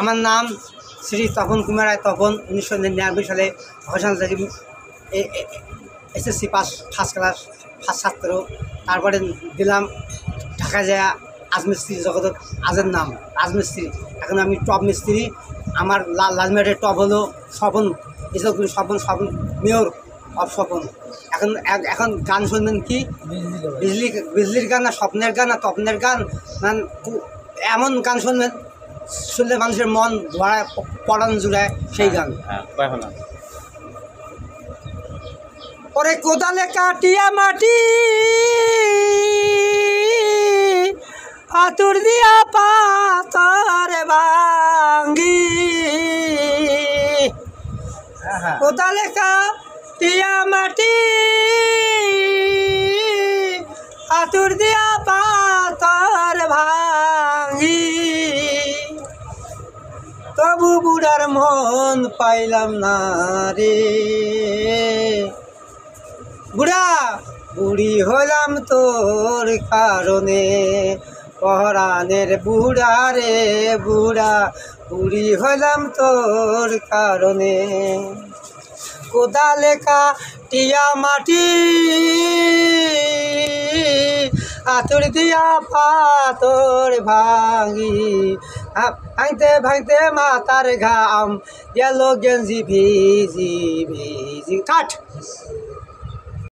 আমার নাম শ্রী তপন কুমার রায় তপন। 1999 সালে vocational SSC pass first class first ছাত্র। তারপরে দিলাম ঢাকা যায় রাজমিস্ত্রি জগৎ আজের নাম রাজমিস্ত্রি। এখন আমি টপ মিস্ত্রি। আমার লালমেটের টপ হলো স্বপন, স্বপন স্বপন মেয়র অফ স্বপন। এখন এখন গান শুনবেন কি বিজলির গান না স্বপ্নের গান না তপনের গান, মানে এমন গান শুনবেন শুনলে মানুষের মন ধরায় পড়ান জুড়ায় সেই গান। ওরে কোদালে কাটিয়া মাটি আতুর দিয়া পাতর ভাঙ্গি, কোদালে কাটিয়া মাটি আতুর দিয়া পাতর ভাঙ্গি, তবু বুড়ার মন পাইলাম না রে। বুড়া বুড়ি হলাম তোর কারণে, পরাণের বুড়া রে বুড়া বুড়ি হলাম তোর কারণে। কোদালে কাটিয়া মাটি আতুর দিয়া পাতর ভাঙি, ভাঙতে ভাঙতে মাথার ঘাম গেল গেঞ্জি ভিজি ভিজি। কাঠ।